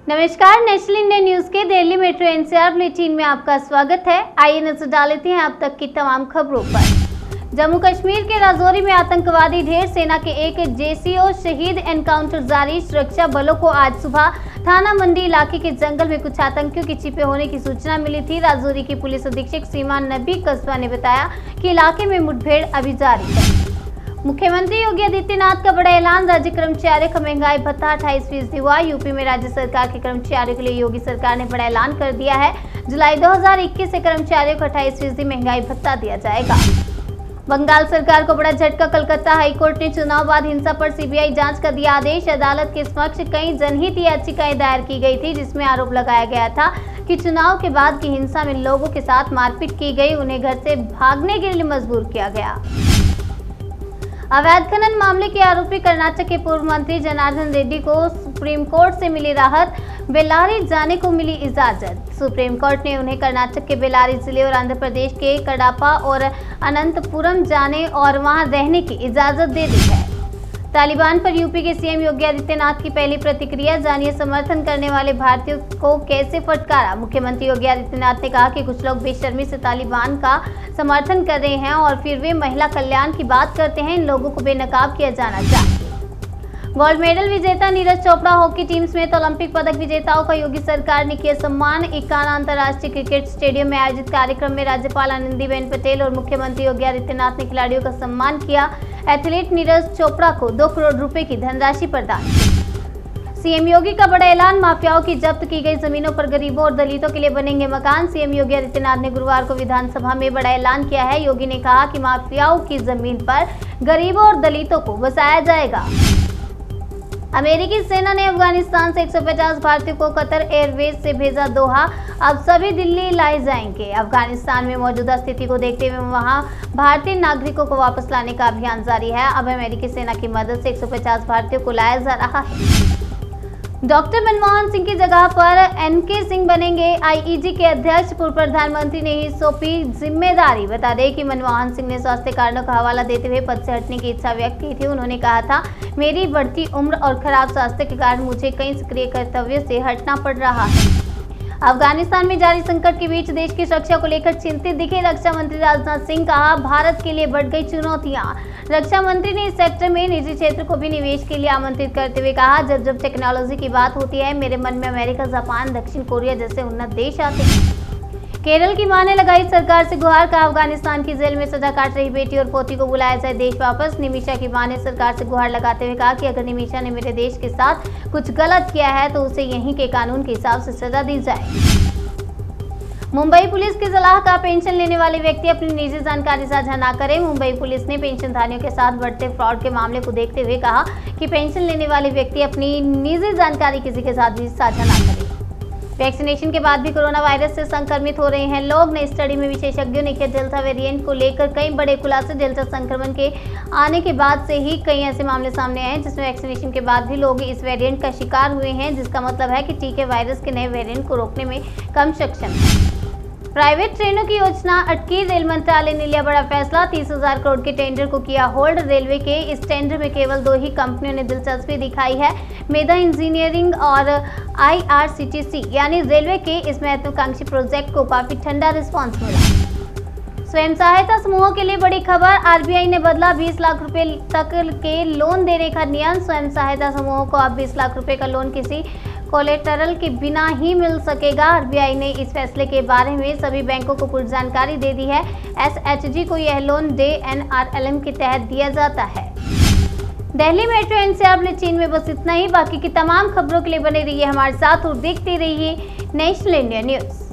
नमस्कार, national India news के Delhi metro NCR bulletin में आपका स्वागत है। आइए नजर डालते हैं अब तक की तमाम खबरों पर। जम्मू कश्मीर के राजौरी में आतंकवादी ढेर सेना के एक जेसीओ शहीद एनकाउंटर जारी। सुरक्षा बलों को आज सुबह थाना मंडी इलाके के जंगल में कुछ आतंकियों के छिपे होने की सूचना मिली थी। राजौरी की पुलिस अधीक्षक सीमा नबी कस्बा ने बताया कि इलाके में मुठभेड़ अभी जारी है। मुख्यमंत्री योगी आदित्यनाथ का बड़ा ऐलान। राज्य कर्मचारियों का महंगाई भत्ता 28% हुआ। यूपी में राज्य सरकार के कर्मचारियों के लिए योगी सरकार ने बड़ा ऐलान कर दिया है। जुलाई 2021 से कर्मचारियों को 28% महंगाई भत्ता दिया जाएगा। बंगाल सरकार को बड़ा झटका। कलकत्ता हाईकोर्ट ने चुनाव बाद हिंसा पर सीबीआई जांच का दिया आदेश। अदालत के समक्ष कई जनहित याचिकाएं दायर की गई थी, जिसमें आरोप लगाया गया था कि चुनाव के बाद की हिंसा में लोगों के साथ मारपीट की गई, उन्हें घर से भागने के लिए मजबूर किया गया। अवैध खनन मामले के आरोपी कर्नाटक के पूर्व मंत्री जनार्दन रेड्डी को सुप्रीम कोर्ट से मिली राहत। बेल्लारी जाने को मिली इजाजत। सुप्रीम कोर्ट ने उन्हें कर्नाटक के बेल्लारी जिले और आंध्र प्रदेश के कडापा और अनंतपुरम जाने और वहां रहने की इजाजत दे दी है। तालिबान पर यूपी के सीएम योगी आदित्यनाथ की पहली प्रतिक्रिया। जानिए समर्थन करने वाले भारतीयों को कैसे फटकारा। मुख्यमंत्री योगी आदित्यनाथ ने कहा कि कुछ लोग बेशर्मी से तालिबान का समर्थन कर रहे हैं और फिर वे महिला कल्याण की बात करते हैं। इन लोगों को बेनकाब किया जाना चाहिए। गोल्ड मेडल विजेता नीरज चोपड़ा हॉकी टीम समेत ओलंपिक पदक विजेताओं का योगी सरकार ने किया सम्मान। इकाना अंतर्राष्ट्रीय क्रिकेट स्टेडियम में आयोजित कार्यक्रम में राज्यपाल आनंदीबेन पटेल और मुख्यमंत्री योगी आदित्यनाथ ने खिलाड़ियों का सम्मान किया। एथलीट नीरज चोपड़ा को 2 करोड़ रुपए की धनराशि प्रदान की। सीएम योगी का बड़ा ऐलान। माफियाओं की जब्त की गई जमीनों पर गरीबों और दलितों के लिए बनेंगे मकान। सीएम योगी आदित्यनाथ ने गुरुवार को विधानसभा में बड़ा ऐलान किया है। योगी ने कहा कि माफियाओं की जमीन पर गरीबों और दलितों को बसाया जाएगा। अमेरिकी सेना ने अफगानिस्तान से 150 भारतीयों को कतर एयरवेज से भेजा दोहा। अब सभी दिल्ली लाए जाएंगे। अफगानिस्तान में मौजूदा स्थिति को देखते हुए वहां भारतीय नागरिकों को वापस लाने का अभियान जारी है। अब अमेरिकी सेना की मदद से 150 भारतीयों को लाया जा रहा है। डॉक्टर मनमोहन सिंह की जगह पर एनके सिंह बनेंगे आईईजी के अध्यक्ष। पूर्व प्रधानमंत्री ने ही सौंपी जिम्मेदारी। बता दें कि मनमोहन सिंह ने स्वास्थ्य कारणों का हवाला देते हुए पद से हटने की इच्छा व्यक्त की थी। उन्होंने कहा था, मेरी बढ़ती उम्र और खराब स्वास्थ्य के कारण मुझे कई सक्रिय कर्तव्यों से हटना पड़ रहा है। अफगानिस्तान में जारी संकट के बीच देश की सुरक्षा को लेकर चिंतित दिखे रक्षा मंत्री राजनाथ सिंह। कहा, भारत के लिए बढ़ गई चुनौतियां। रक्षा मंत्री ने इस सेक्टर में निजी क्षेत्र को भी निवेश के लिए आमंत्रित करते हुए कहा, जब जब टेक्नोलॉजी की बात होती है मेरे मन में अमेरिका, जापान, दक्षिण कोरिया जैसे उन्नत देश आते हैं। केरल की मां ने लगाई सरकार से गुहार। का अफगानिस्तान की जेल में सजा काट रही बेटी और पोती को बुलाया जाए देश वापस। निमिषा की मां ने सरकार से गुहार लगाते हुए कहा कि अगर निमिषा ने मेरे देश के साथ कुछ गलत किया है तो उसे यहीं के कानून के हिसाब से सजा दी जाए। मुंबई पुलिस की सलाह का पेंशन लेने वाले व्यक्ति अपनी निजी जानकारी साझा न करें। मुंबई पुलिस ने पेंशनधारियों के साथ बढ़ते फ्रॉड के मामले को देखते हुए कहा कि पेंशन लेने वाले व्यक्ति अपनी निजी जानकारी किसी के साथ भी साझा न करें। वैक्सीनेशन के बाद भी कोरोना वायरस से संक्रमित हो रहे हैं लोग। नई स्टडी में विशेषज्ञों ने किया डेल्टा वेरिएंट को लेकर कई बड़े खुलासे। डेल्टा संक्रमण के आने के बाद से ही कई ऐसे मामले सामने आए जिसमें वैक्सीनेशन के बाद भी लोग इस वेरिएंट का शिकार हुए हैं, जिसका मतलब है कि टीके वायरस के नए वेरिएंट को रोकने में कम सक्षम है। प्राइवेट ट्रेनों की योजना अटकी। रेल मंत्रालय ने लिया बड़ा फैसला। 30,000 करोड़ के टेंडर को किया होल्ड। रेलवे के इस टेंडर में केवल 2 ही कंपनियों ने दिलचस्पी दिखाई है, मेधा इंजीनियरिंग और IRCTC। यानी रेलवे के इस महत्वाकांक्षी प्रोजेक्ट को काफी ठंडा रिस्पॉन्स मिला। स्वयं सहायता समूहों के लिए बड़ी खबर। आरबीआई ने बदला 20 लाख रुपए तक के लोन देने का नियम। स्वयं सहायता समूहों को अब 20 लाख रुपए का लोन किसी कोलेटरल के बिना ही मिल सकेगा। आरबीआई ने इस फैसले के बारे में सभी बैंकों को पूरी जानकारी दे दी है। एसएचजी को यह लोन NRLM के तहत दिया जाता है। दिल्ली मेट्रो एनसीआर बुलेटिन में बस इतना ही। बाकी की तमाम खबरों के लिए बने रहिए हमारे साथ और देखते रहिए नेशनल इंडिया न्यूज।